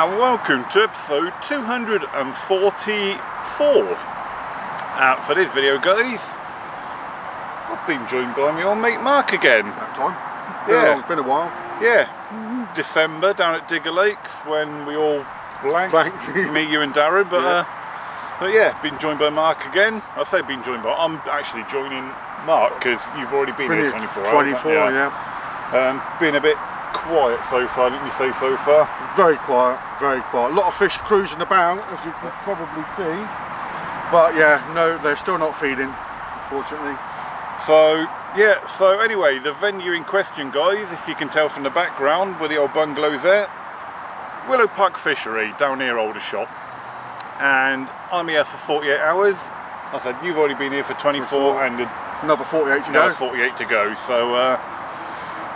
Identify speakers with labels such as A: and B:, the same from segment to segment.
A: and welcome to episode 244. For this video, guys, I've been joined by my old mate Mark again.
B: That time.
A: Yeah.
B: It's been a while.
A: Yeah. December down at Digger Lakes when we all blanked. Me, you and Darren, but yeah, been joined by Mark again. I say been joined by, I'm actually joining Mark because you've already been here 24 hours.
B: 24, yeah.
A: Been a bit quiet so far, didn't you say so far?
B: Very quiet, very quiet. A lot of fish cruising about, as you can probably see. But yeah, no, they're still not feeding, unfortunately.
A: So, yeah, so anyway, the venue in question, guys, if you can tell from the background where the old bungalow's there, Willow Park Fishery, down near Aldershot. And I'm here for 48 hours. I said, you've already been here for 24 and
B: another 48 to go.
A: Another 48 to go, so...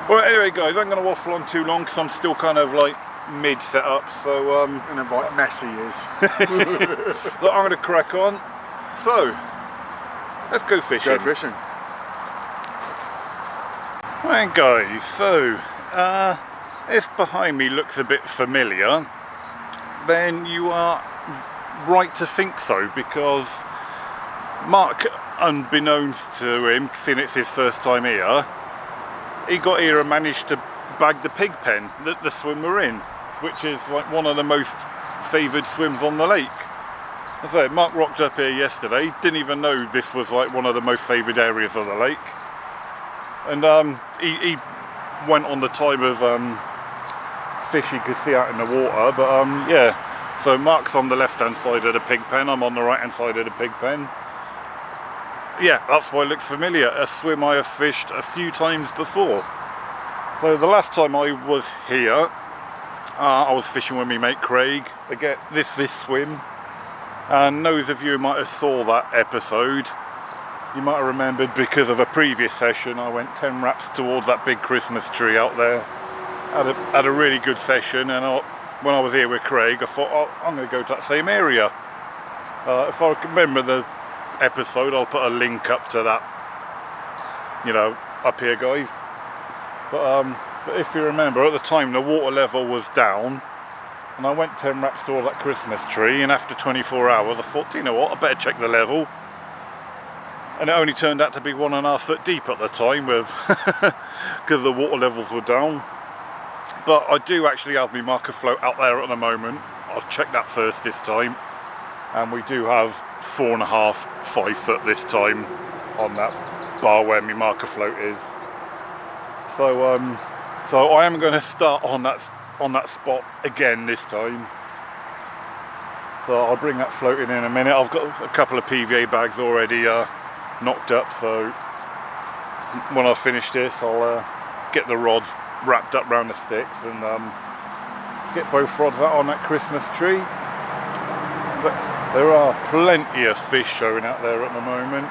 A: well, anyway, guys, I'm going to waffle on too long because I'm still kind of like mid setup, so
B: and then right messy is.
A: But I'm going to crack on. So, let's go fishing.
B: Go fishing.
A: Right, guys. So, if behind me looks a bit familiar, then you are right to think so, because Mark, unbeknownst to him, seeing it's his first time here, he got here and managed to bag the pig pen that the swim we're in, which is like one of the most favoured swims on the lake. I say, Mark rocked up here yesterday, didn't even know this was like one of the most favoured areas of the lake. And he went on the time of fish he could see out in the water, but yeah. So Mark's on the left hand side of the pig pen, I'm on the right hand side of the pig pen. Yeah, that's why it looks familiar. A swim I have fished a few times before. So the last time I was here, I was fishing with my mate Craig. Again, this swim. And those of you who might have saw that episode, you might have remembered because of a previous session, I went 10 wraps towards that big Christmas tree out there. Had a really good session, and when I was here with Craig, I thought, oh, I'm going to go to that same area. If I can remember the episode, I'll put a link up to that, you know, up here, guys. But if you remember, at the time the water level was down, and I went 10 wraps toward that Christmas tree, and after 24 hours I thought, you know what, I better check the level. And it only turned out to be 1.5 foot deep at the time, with because the water levels were down. But I do actually have my marker float out there at the moment. I'll check that first this time. And we do have 4.5, 5 foot this time on that bar where my marker float is. So so I am going to start on that spot again this time. So I'll bring that float in a minute. I've got a couple of PVA bags already knocked up, so when I've finished this I'll get the rods wrapped up around the sticks and get both rods out on that Christmas tree. But there are plenty of fish showing out there at the moment.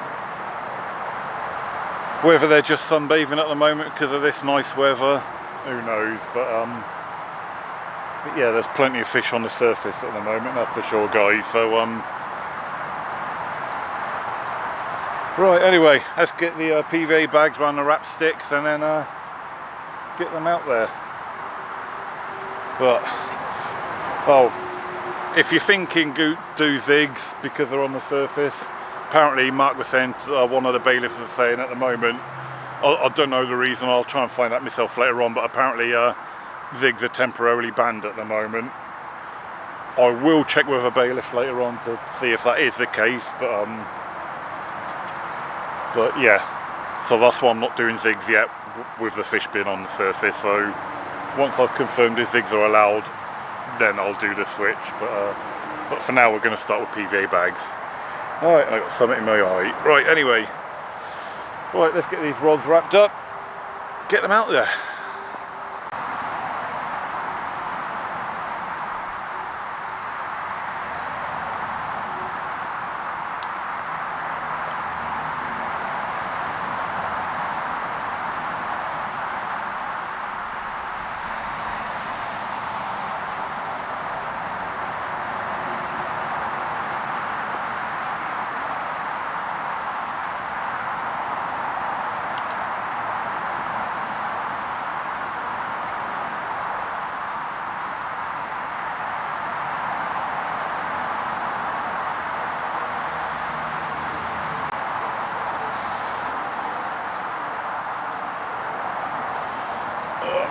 A: Whether they're just sunbathing at the moment because of this nice weather, who knows, but yeah, there's plenty of fish on the surface at the moment, that's for sure, guys. So right, anyway, let's get the PVA bags around the wrap sticks and then get them out there. But oh, if you're thinking do zigs because they're on the surface, apparently Mark was saying, one of the bailiffs was saying at the moment, I don't know the reason, I'll try and find out myself later on, but apparently zigs are temporarily banned at the moment. I will check with a bailiff later on to see if that is the case, but yeah, so that's why I'm not doing zigs yet with the fish being on the surface. So once I've confirmed if zigs are allowed, then I'll do the switch, but for now we're going to start with PVA bags. Alright, I got something in my eye. Right, anyway, right, let's get these rods wrapped up, get them out there.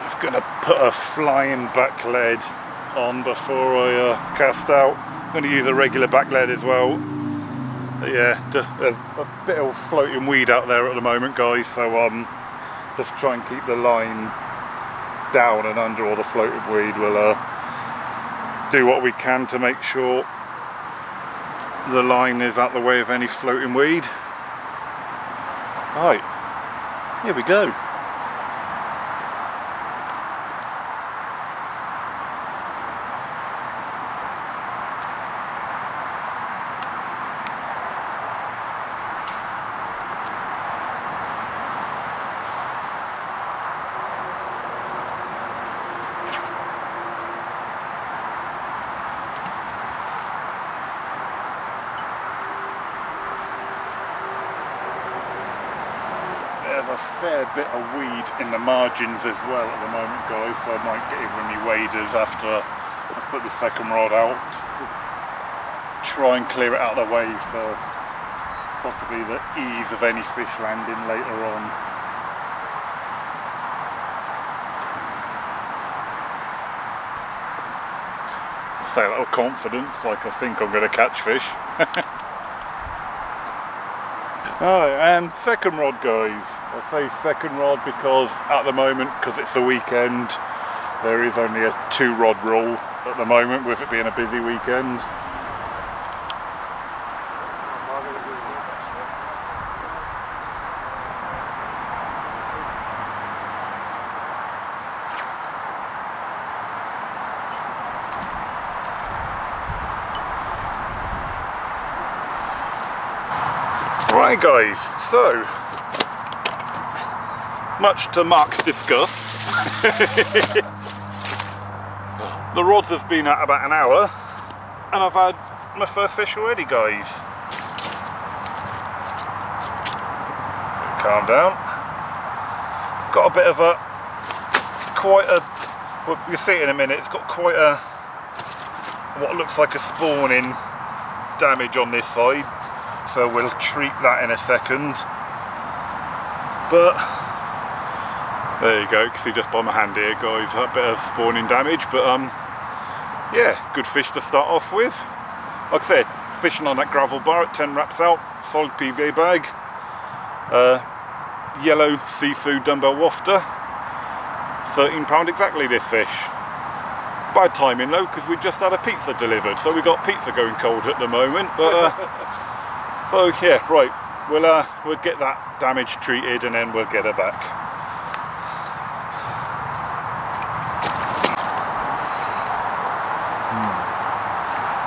A: Just gonna put a flying back lead on before I cast out. I'm gonna use a regular back lead as well. But yeah, there's a bit of floating weed out there at the moment, guys, so just try and keep the line down and under all the floating weed. We'll do what we can to make sure the line is out the way of any floating weed. Right, here we go. There's a fair bit of weed in the margins as well at the moment, guys, so I might get in with my waders after I put the second rod out, just to try and clear it out of the way for possibly the ease of any fish landing later on. Say a little confidence, like I think I'm going to catch fish. Alright, and second rod, guys. I say second rod because at the moment, because it's the weekend, there is only a 2-rod rule at the moment, with it being a busy weekend. Right, guys, so much to Mark's disgust, the rods have been at about an hour and I've had my first fish already, guys. Calm down. Got a bit of well, you'll see it in a minute, it's got quite a, what looks like a spawning damage on this side. So we'll treat that in a second. But there you go, you can see just by my hand here, guys, a bit of spawning damage. But yeah, good fish to start off with. Like I said, fishing on that gravel bar at 10 wraps out, solid PVA bag, yellow seafood dumbbell wafter, £13 exactly this fish. Bad timing though, because we just had a pizza delivered, so we got pizza going cold at the moment. But so yeah, right, we'll get that damage treated and then we'll get her back.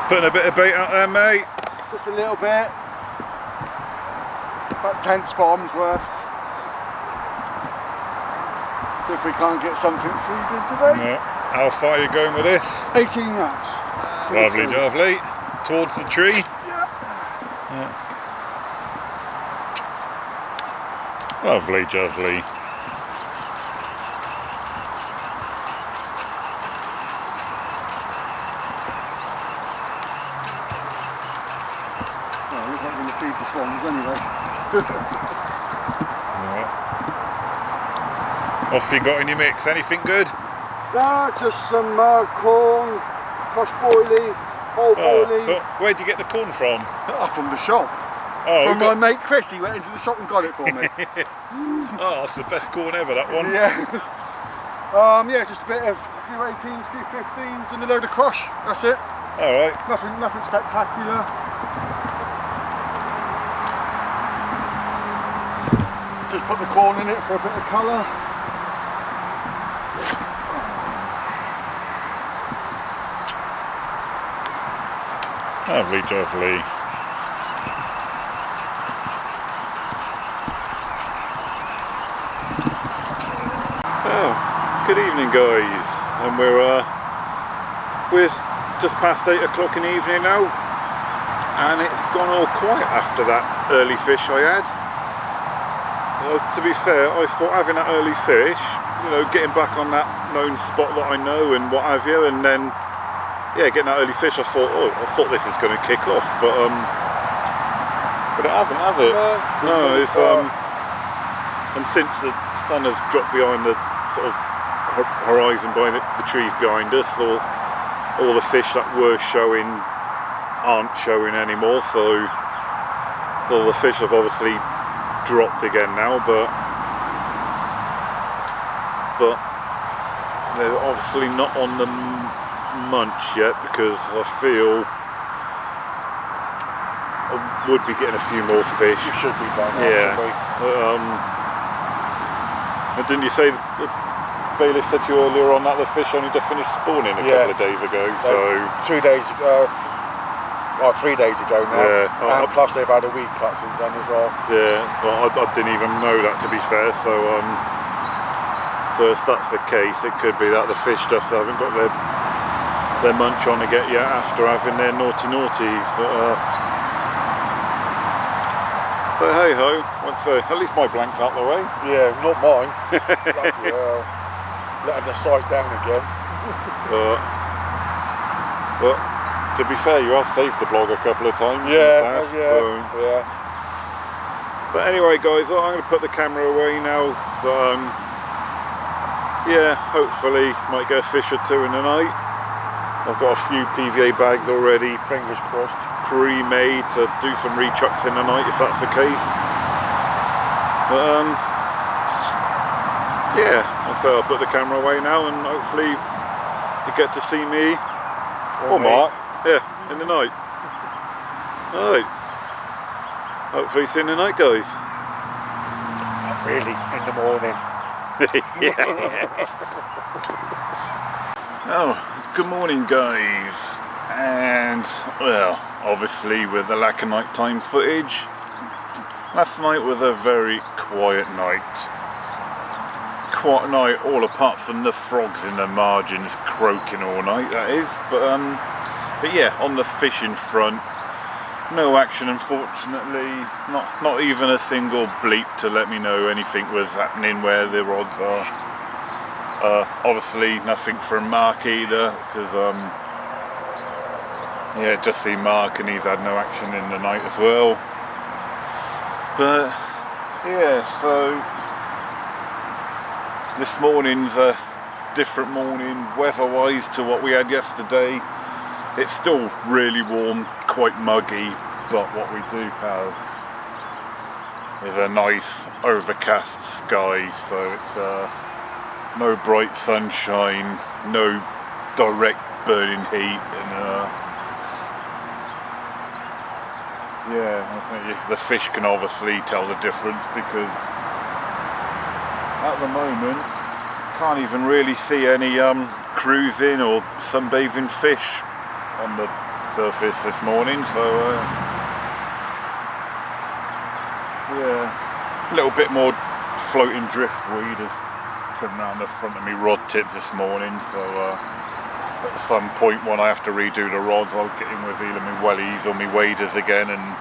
A: Putting a bit of bait out there, mate.
B: Just a little bit. About 10 spombs worth. See if we can't get something feeding today.
A: Yeah. How far are you going with this?
B: 18 wraps.
A: Lovely, lovely. Towards the tree. Yeah. Lovely, lovely.
B: Well, we're not going to feed the swans anyway.
A: Right. Off you got in your mix? Anything good?
B: No, just some corn, crushed boilie, whole boilie.
A: Where'd you get the corn from?
B: From the shop.
A: Oh,
B: from my mate Chris, he went into the shop and got it for me.
A: Oh, that's the best corn ever, that one.
B: Yeah. Yeah, just a bit of a few 18s, a few 15s and a load of crush. That's it.
A: Alright.
B: Nothing spectacular. Just put the corn in it for a bit of colour.
A: Lovely, lovely. Oh, good evening, guys, and we're just past 8 o'clock in the evening now, and it's gone all quiet after that early fish I had. To be fair, I thought having that early fish, you know, getting back on that known spot that I know and what have you, and then yeah, getting that early fish, I thought this is going to kick off, but it hasn't, has it? No, it's and since the sun has dropped behind the sort of horizon by the trees behind us. All the fish that were showing aren't showing anymore, so the fish have obviously dropped again now, but they're obviously not on the munch yet, because I feel I would be getting a few more fish.
B: You should be by now,
A: yeah. And didn't you say that Bailey said to you earlier on that the fish only just finished spawning a couple of days ago? So
B: 2 days ago, or 3 days ago now,
A: yeah,
B: and plus they've had a weed cut since then as well.
A: Yeah, well, I didn't even know that, to be fair. So if that's the case, it could be that the fish just haven't got their munch on again yet after having their naughties. But hey ho, at least my blank's out the way.
B: Yeah, not mine. Bloody hell. Letting the sight down again.
A: But to be fair, you have saved the blog a couple of times.
B: Yeah,
A: yeah. But anyway, guys, I'm going to put the camera away now. But yeah, hopefully might get a fish or two in the night. I've got a few PVA bags already,
B: Fingers crossed,
A: pre-made to do some rechucks in the night if that's the case. But yeah, so I'll put the camera away now, and hopefully you get to see me or Mark, in the night. Alright, hopefully see you in the night, guys.
B: Not really, in the morning.
A: Oh, good morning, guys. And well, obviously with the lack of nighttime footage, last night was a very quiet night. Quiet night, all apart from the frogs in the margins croaking all night, that is. But yeah, on the fishing front, no action, unfortunately. Not even a single bleep to let me know anything was happening where the rods are. Obviously nothing from Mark either, because yeah, just see Mark and he's had no action in the night as well. But yeah, so this morning's a different morning weather-wise to what we had yesterday. It's still really warm, quite muggy, but what we do have is a nice overcast sky, so it's no bright sunshine, no direct burning heat, and yeah, I think the fish can obviously tell the difference, because at the moment can't even really see any cruising or sunbathing fish on the surface this morning, so yeah, a little bit more floating driftweed has come around the front of me rod tips this morning, so at some point when I have to redo the rods, I'll get in with either my wellies or my waders again and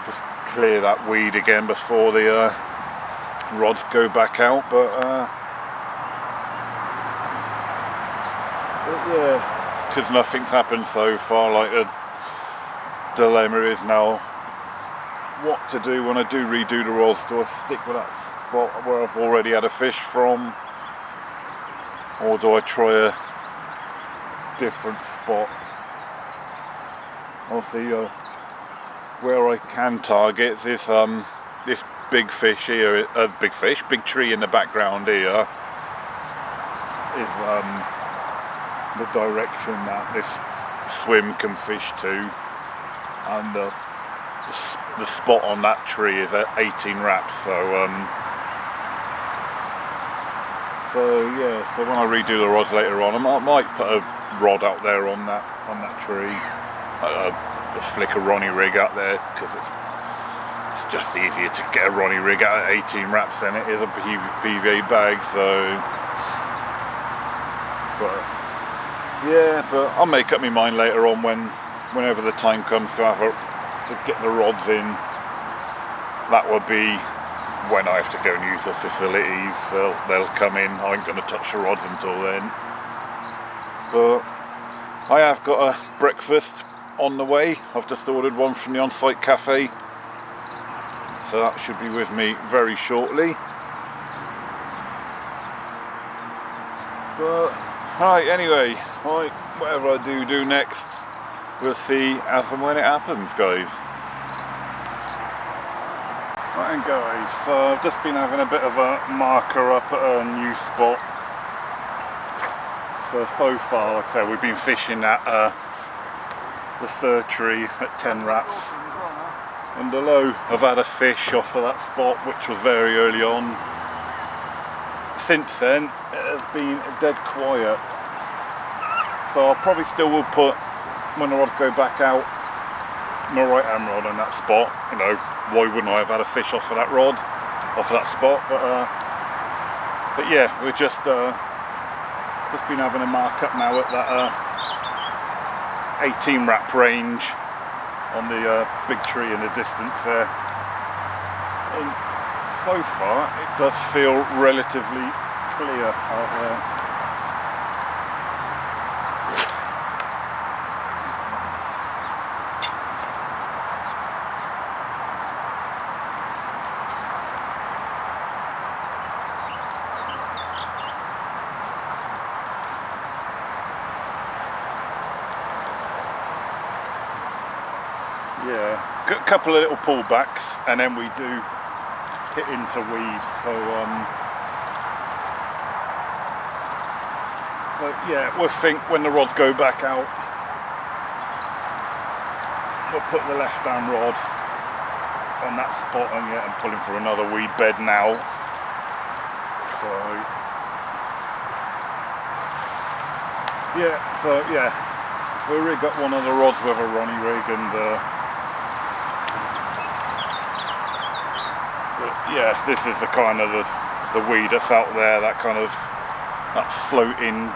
A: just clear that weed again before the rods go back out. But yeah, because nothing's happened so far, like the dilemma is now what to do when I do redo the rods. Do I stick with that spot where I've already had a fish from, or do I try a different spot? Obviously where I can target this this big fish here, big tree in the background here is the direction that this swim can fish to, and the spot on that tree is at 18 wraps, so yeah, so when I redo the rods later on, I might put a rod out there on that tree, a flicker Ronnie rig out there, because it's just easier to get a Ronnie rig out at 18 wraps than it is a PVA bag. So, but yeah, but I'll make up my mind later on whenever the time comes to get the rods in. That will be when I have to go and use the facilities. They'll come in. I ain't going to touch the rods until then. But I have got a breakfast on the way. I've just ordered one from the on-site cafe, so that should be with me very shortly. But right, anyway, right, whatever I do next, we'll see as and when it happens, guys. Right guys, so I've just been having a bit of a marker up at a new spot. So far, like I said, we've been fishing at the fir tree at 10 wraps. And although I've had a fish off of that spot, which was very early on, since then it has been dead quiet. So I probably still will put, when the rods go back out, my right hand rod on that spot. You know, why wouldn't I have had a fish off of that rod, off of that spot? But yeah, we're just been having a mark up now at that 18 wrap range on the big tree in the distance there. And so far it does feel relatively clear out there. Yeah, got a couple of little pullbacks and then we do hit into weed. So yeah, we'll think when the rods go back out, we'll put the left hand rod on that spot, and yeah, I'm pulling for another weed bed now. So yeah, we rig up one of the rods with a Ronnie rig, and yeah, this is the kind of the weed that's out there, that kind of that floating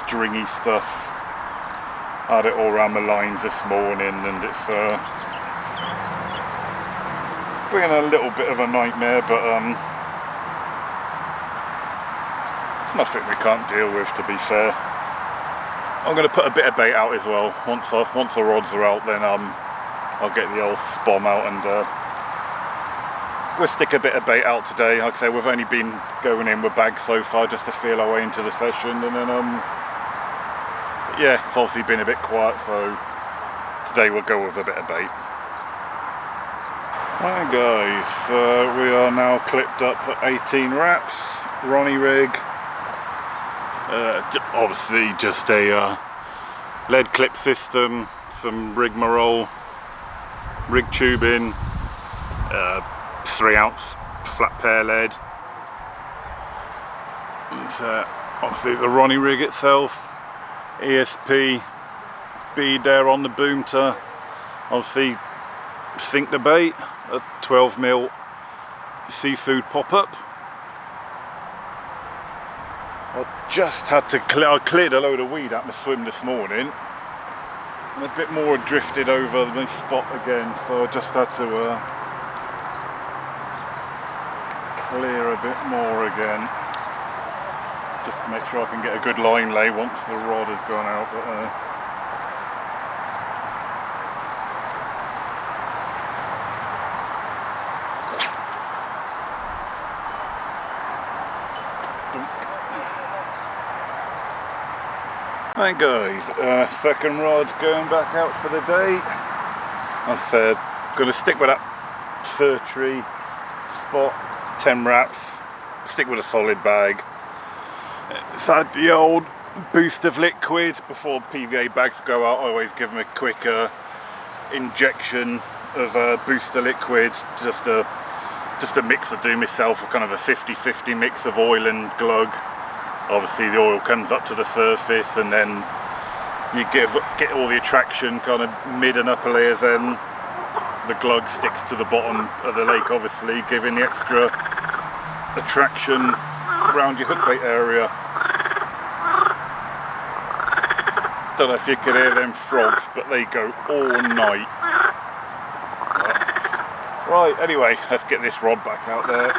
A: stringy stuff. I had it all around my lines this morning, and it's been a little bit of a nightmare, but it's nothing we can't deal with, to be fair. I'm going to put a bit of bait out as well. Once the rods are out, then I'll get the old spom out, and we'll stick a bit of bait out today. Like I say, we've only been going in with bags so far just to feel our way into the session, and then yeah, it's obviously been a bit quiet, so today we'll go with a bit of bait. Right guys, we are now clipped up at 18 wraps, Ronnie rig. Obviously just a lead clip system, some rigmarole, rig tubing, 3-ounce flat pair lead. It's obviously the Ronnie rig itself, ESP bead there on the boom to obviously sink the bait, a 12mm seafood pop-up. I just had to I cleared a load of weed out my swim this morning, and a bit more drifted over my spot again, so I just had to clear a bit more again, just to make sure I can get a good line lay once the rod has gone out. But, Right guys, second rod going back out for the day. I said, going to stick with that fir tree spot, 10 wraps, stick with a solid bag. It's had the old boost of liquid. Before PVA bags go out, I always give them a quick injection of booster liquid, just a mix I do myself, a kind of a 50-50 mix of oil and glug. Obviously the oil comes up to the surface, and then you get all the attraction kind of mid and upper layers, then the glug sticks to the bottom of the lake, obviously giving the extra attraction around your hook bait area. Don't know if you can hear them frogs, but they go all night. Right, anyway, let's get this rod back out there,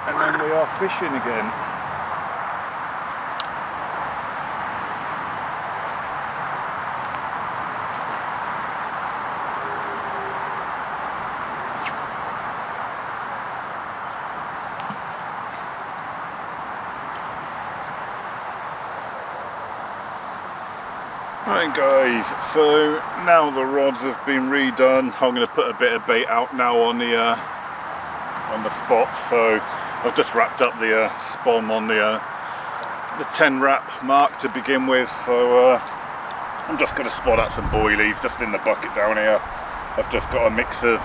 A: and then we are fishing again. Right guys, so now the rods have been redone. I'm going to put a bit of bait out now on the spots. So I've just wrapped up the spom on the 10 wrap mark to begin with. So I'm just going to spot out some boilies just in the bucket down here. I've just got a mix of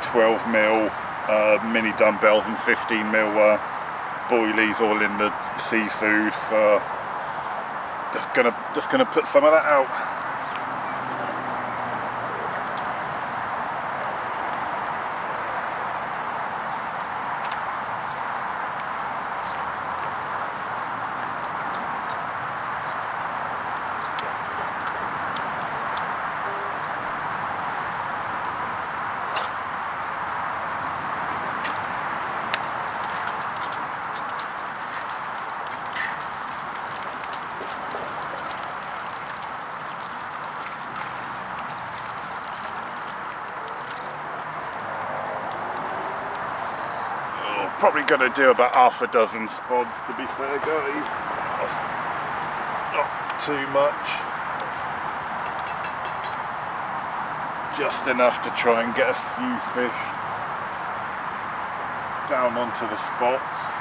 A: 12mm mini dumbbells and 15mm boilies all in the seafood. So just gonna put some of that out. Probably going to do about half a dozen spods, to be fair guys. That's not too much. Just enough to try and get a few fish down onto the spots.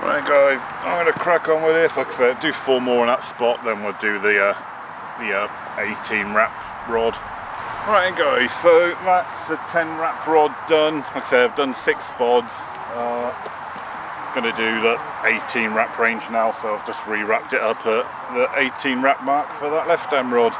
A: Right guys, I'm going to crack on with this. Like I said, do 4 more on that spot, then we'll do the 18 wrap rod. Right guys, so that's the 10 wrap rod done. Like I said, I've done 6 spods. Going to do the 18 wrap range now, so I've just re-wrapped it up at the 18 wrap mark for that left hand rod.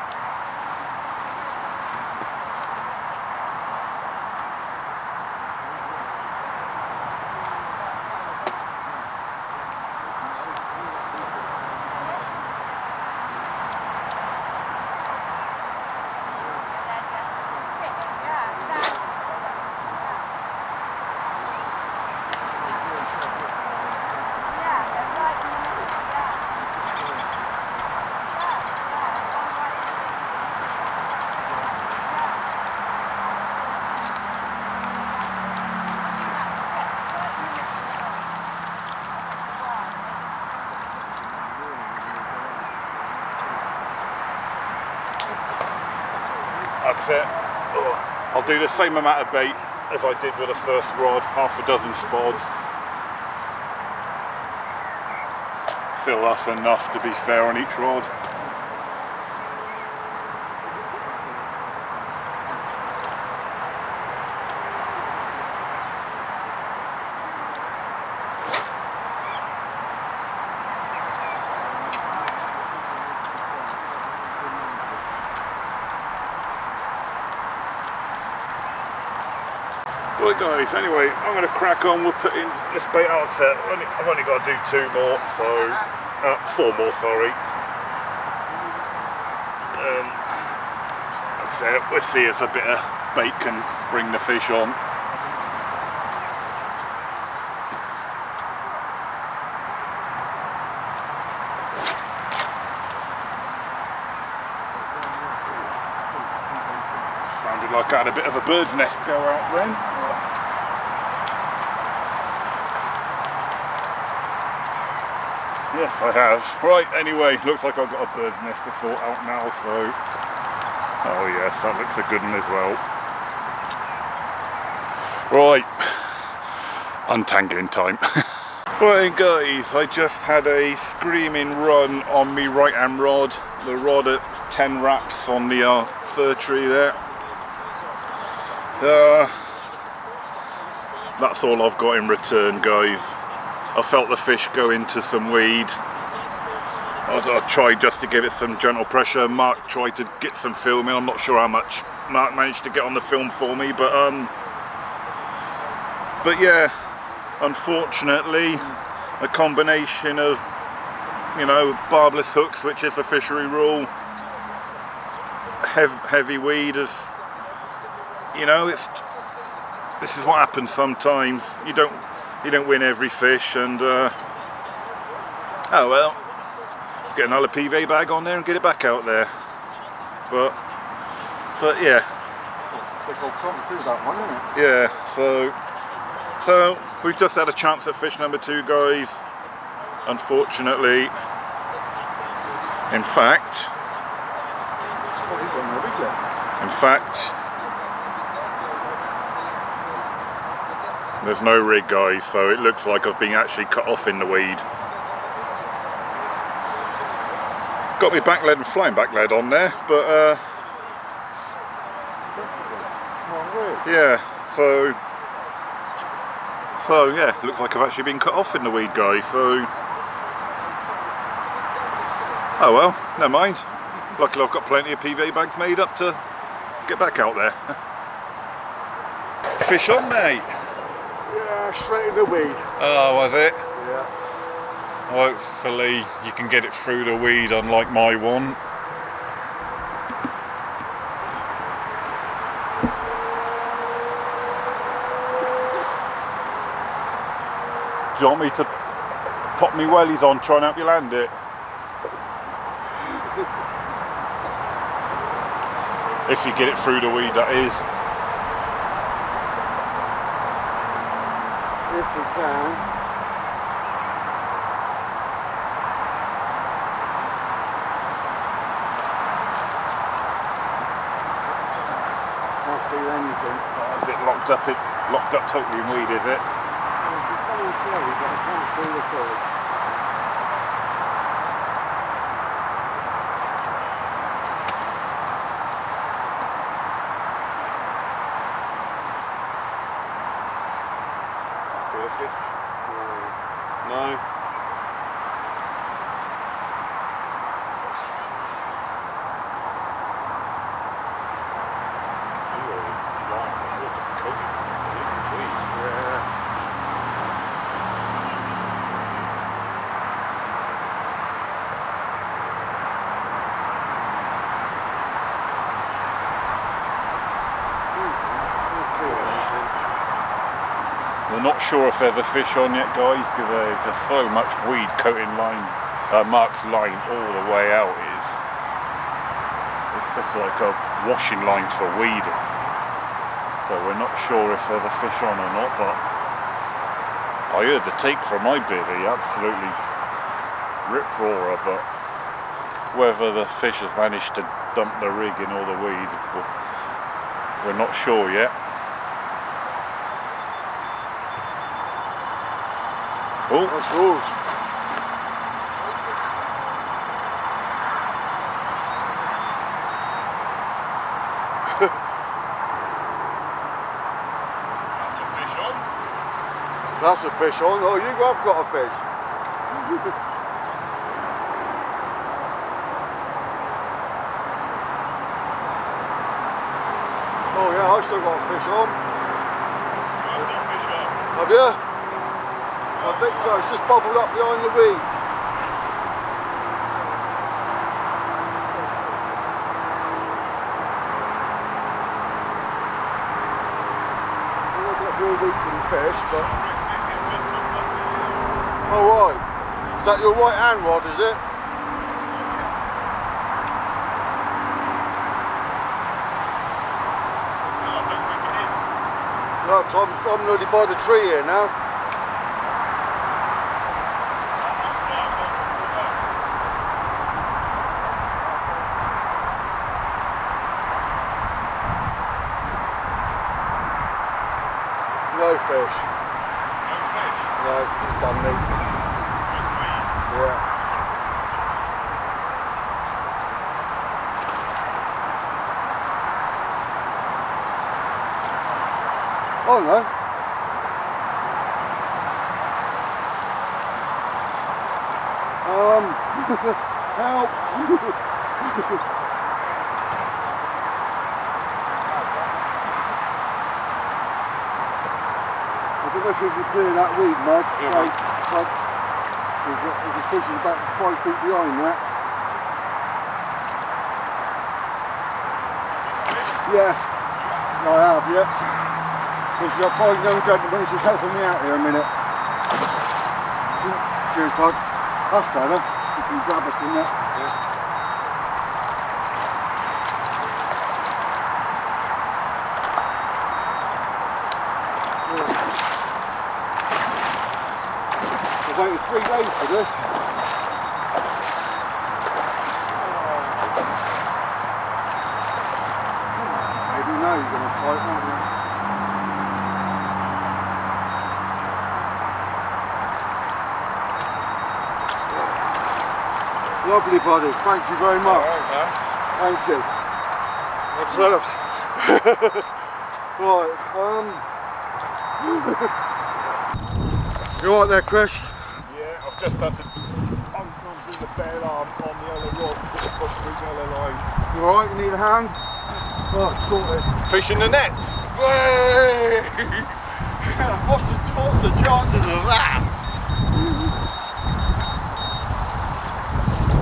A: That's it. I'll do the same amount of bait as I did with the first rod, half a dozen spods. I feel that's enough, to be fair, on each rod. Right guys, anyway, I'm going to crack on. We're putting this bait out. I've only got to do 2 more, so 4 more, sorry. Like I said, we'll see if a bit of bait can bring the fish on. Sounded like I had a bit of a bird's nest go out then. Yes, I have. Right, anyway, looks like I've got a bird's nest to sort out now, so... Oh yes, that looks a good one as well. Right, untangling time. Right guys, I just had a screaming run on me right hand rod. The rod at 10 wraps on the fir tree there. That's all I've got in return, guys. I felt the fish go into some weed. I tried just to give it some gentle pressure. Mark tried to get some filming. I'm not sure how much Mark managed to get on the film for me, but yeah, unfortunately, a combination of, you know, barbless hooks, which is the fishery rule, heavy weed, is, you know, this is what happens sometimes. You don't win every fish, and oh well. Let's get another PV bag on there and get it back out there. But yeah.
B: Thick old cotton too, that one, isn't it?
A: Yeah. So we've just had a chance at fish number 2, guys. Unfortunately, in fact, there's no rig, guys, so it looks like I've been actually cut off in the weed. Got my back lead and flying back lead on there, but yeah, so yeah, looks like I've actually been cut off in the weed, guys, so oh well, never mind. Luckily I've got plenty of PV bags made up to get back out there. Fish on, mate?
B: Yeah, straight in the weed.
A: Oh, was it?
B: Yeah.
A: Hopefully you can get it through the weed, unlike my one. Do you want me to pop me wellies on, try and help you land it? If you get it through the weed, that is.
B: If we can. Can't see anything.
A: Oh, is it locked up? Locked up totally in weed, is it?
B: It's coming slowly, but I can't see the colours.
A: No. We're not sure if there's a fish on yet, guys, because there's just so much weed coating Mark's line all the way out. It's just like a washing line for weed. So we're not sure if there's a fish on or not, but I heard the take from my bivvy, absolutely rip-roarer, but whether the fish has managed to dump the rig in all the weed, we're not sure yet. Oh,
B: that's yours.
A: That's a fish on.
B: That's a fish on. Oh, you have got a fish. Oh yeah, I still got a fish on.
A: You've got a fish on.
B: Have you? I think so, it's just bubbled up behind the weed. I'm not going to be a week for the fish, but... Oh right. Is that your right hand rod, is it?
A: No, I don't think it is.
B: No, 'cause I'm nearly by the tree here now. No fish.
A: No fish?
B: No, it's done me.
A: Just weed?
B: Yeah. Oh no. Help! I don't know if you can see that weed mud.
A: Yeah.
B: There's a fish is about 5 feet behind that. Yeah, I have, yeah. Because you'll find young gentlemen, she's helping me out here a minute. Cheers, bud. That's better. You can grab it from there. Yeah. I've waited 3 days for this. Maybe now you're going to fight, won't you? Lovely, buddy. Thank you very much. Thank you. Observed. Right. You alright there, Chris?
A: Yeah, I've just had to undo the bail arm on the yellow rod to put the push through the yellow line.
B: You alright? You need a hand? Right, sorted.
A: Fish in the net.
B: Way! What's the chances of that?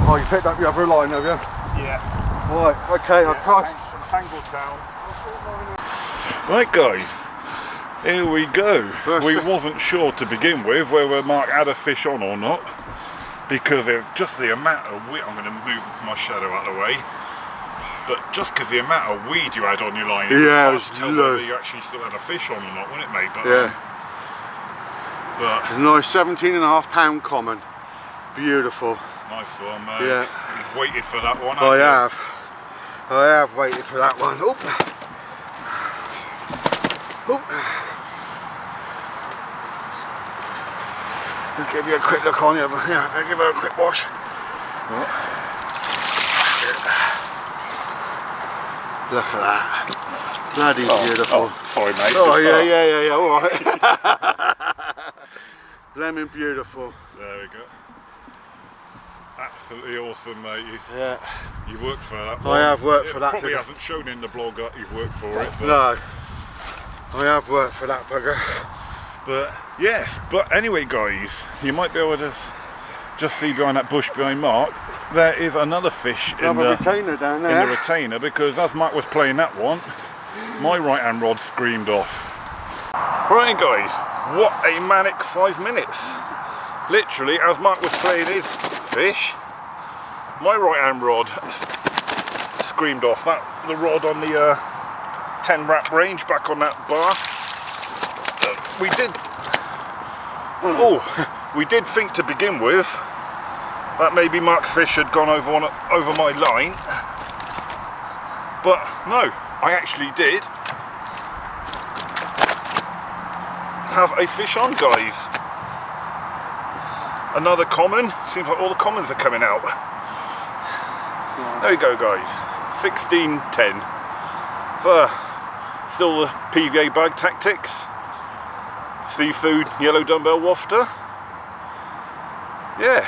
B: Oh, you picked up your other line, have you?
A: Yeah.
B: Right, okay, I've tried.
A: From Tangletown. Right, guys. Here we go. We wasn't sure to begin with whether Mark had a fish on or not, because of just the amount of weed. I'm going to move my shadow out of the way. But just because the amount of weed you had on your line, it was hard to tell whether you actually still had a fish on or not, wasn't it, mate? But,
B: yeah.
A: But
B: a nice 17.5 common. Beautiful.
A: Nice one, mate.
B: Yeah.
A: You've waited for that one,
B: I have. I have waited for that one. Oop. Oop. Just give you a quick look on the other. Yeah, I'll give her a quick wash. Look at that. Bloody beautiful.
A: Oh, sorry, mate.
B: Oh, yeah, all right. Lemon beautiful.
A: There we go. Absolutely awesome, mate. You've worked for that one.
B: I have worked for that.
A: Probably hasn't shown in the blog that you've worked for it. But
B: no. I have worked for that bugger.
A: But yes, but anyway, guys, you might be able to just see behind that bush behind Mark, there is another fish in the
B: retainer down there.
A: In the retainer, because as Mark was playing that one, my right hand rod screamed off. Right, guys, what a manic 5 minutes. Literally, as Mark was playing his fish, my right hand rod screamed off. The rod on the 10 wrap range back on that bar. We did think to begin with that maybe Mark's fish had gone over my line, but no, I actually did have a fish on, guys. Another common. Seems like all the commons are coming out. There we go, guys. 16.10. So, still the PVA bag tactics. Seafood yellow dumbbell wafter. Yeah.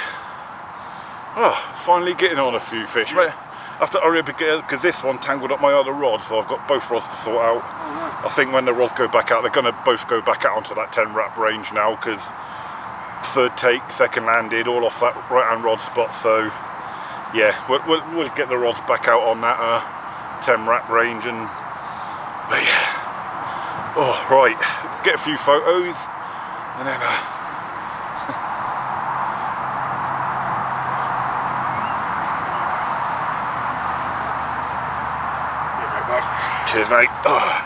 A: Oh, finally getting on a few fish. I have to hurry up because this one tangled up my other rod, so I've got both rods to sort out. I think when the rods go back out, they're going to both go back out onto that 10 wrap range now, because third take, second landed, all off that right hand rod spot. So yeah, we'll get the rods back out on that 10 wrap range, and but yeah. Oh, right, get a few photos and then cheers, mate. Oh.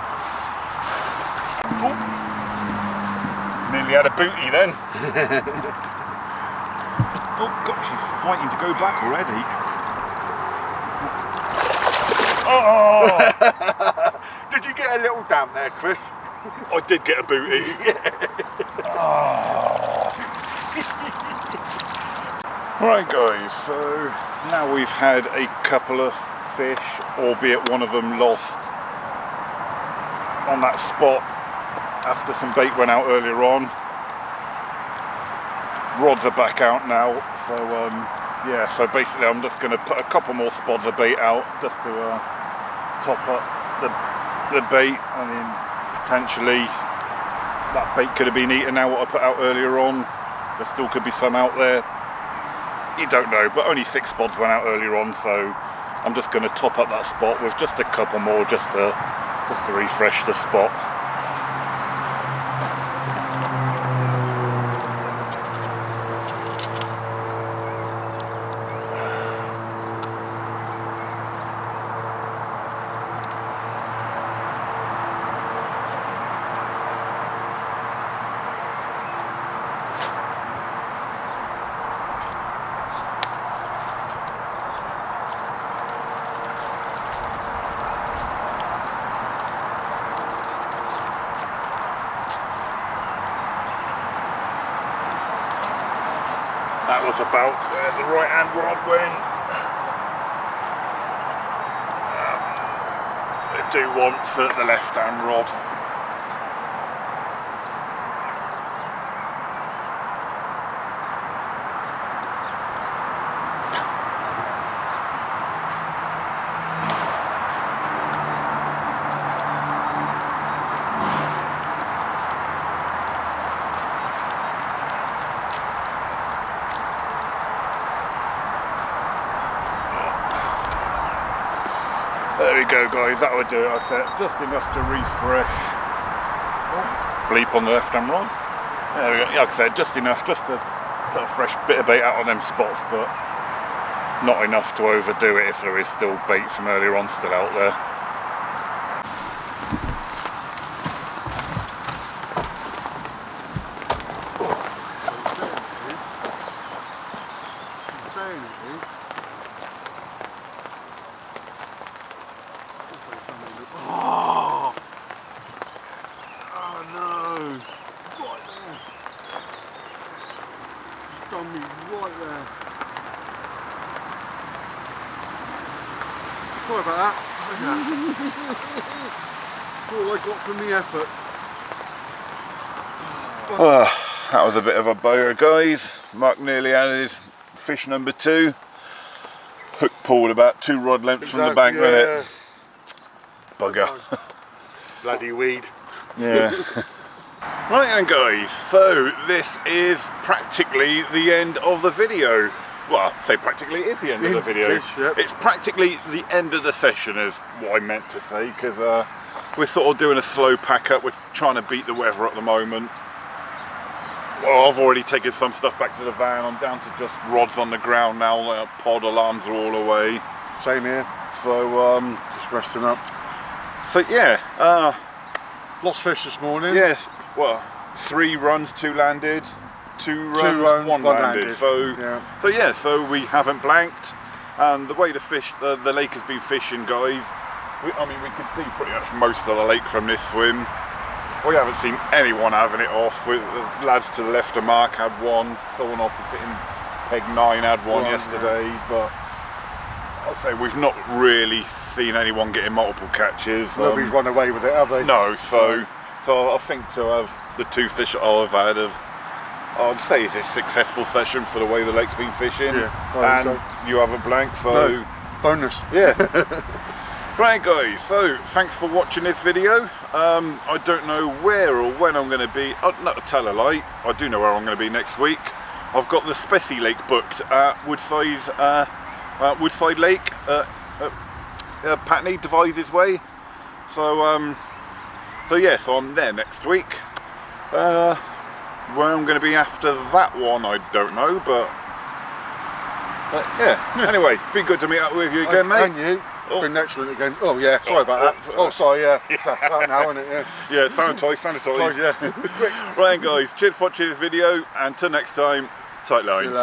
A: Nearly had a booty then. Oh God, she's fighting to go back already. Oh!
B: Did you get a little damp there, Chris?
A: I did get a booty. Oh. Right, guys, so now we've had a couple of fish, albeit one of them lost on that spot after some bait went out earlier on. Rods are back out now, so yeah, so basically I'm just going to put a couple more spods of bait out just to top up the bait. I mean, potentially that bait could have been eaten now, what I put out earlier on. There still could be some out there, you don't know, but only 6 spods went out earlier on, so I'm just going to top up that spot with just a couple more just to refresh the spot. That was about where the right hand rod went. I do want for the left hand rod. There we go, guys, that would do it. I'd say just enough to refresh. Oh, bleep on the left hand rod. There we go. Like I said, just enough, just to put a fresh bit of bait out on them spots, but not enough to overdo it if there is still bait from earlier on still out there.
B: Me right there. Sorry about that. That's all I got from the effort.
A: That was a bit of a bower, guys. Mark nearly had his fish number 2. Hook pulled about 2 rod lengths from the bank, wasn't it? Bugger.
B: Bloody weed.
A: Yeah. Right then, guys, so this is practically the end of the video. Well, I say practically it is the end of the video.
B: Yep.
A: It's practically the end of the session is what I meant to say, because we're sort of doing a slow pack up. We're trying to beat the weather at the moment. Well, I've already taken some stuff back to the van. I'm down to just rods on the ground now. Pod alarms are all away.
B: Same here.
A: So
B: just resting up.
A: So yeah,
B: lost fish this morning.
A: yes. Well, 3 runs, 2 landed, 2 runs, 1 landed. So we haven't blanked, and the way the fish, the lake has been fishing, guys. I mean, we can see pretty much most of the lake from this swim. We haven't seen anyone having it off. The lads to the left of Mark had one. Someone opposite him, Peg 9, had one yesterday. Yeah. But I'll say we've not really seen anyone getting multiple catches.
B: Nobody's run away with it, have they?
A: No. So I think to have the 2 fish that I've had, I'd say it's a successful session for the way the lake's been fishing.
B: Yeah,
A: and you haven't blanked, so
B: no, bonus.
A: Yeah. Right, guys, so thanks for watching this video. I don't know where or when I'm going to be. Not to tell a lie, I do know where I'm going to be next week. I've got the Spessy Lake booked at Woodside Lake, Patney, Devizes Way. So I'm there next week. Where I'm going to be after that one, I don't know, but yeah. Anyway, been good to meet up with you again, mate.
B: And you. Oh. Been excellent again. Oh yeah, sorry about that. Oh sorry, yeah. It's that now, isn't it?
A: Yeah, sanitise.
B: Yeah.
A: Right, guys, cheers for watching this video, and until next time, tight lines.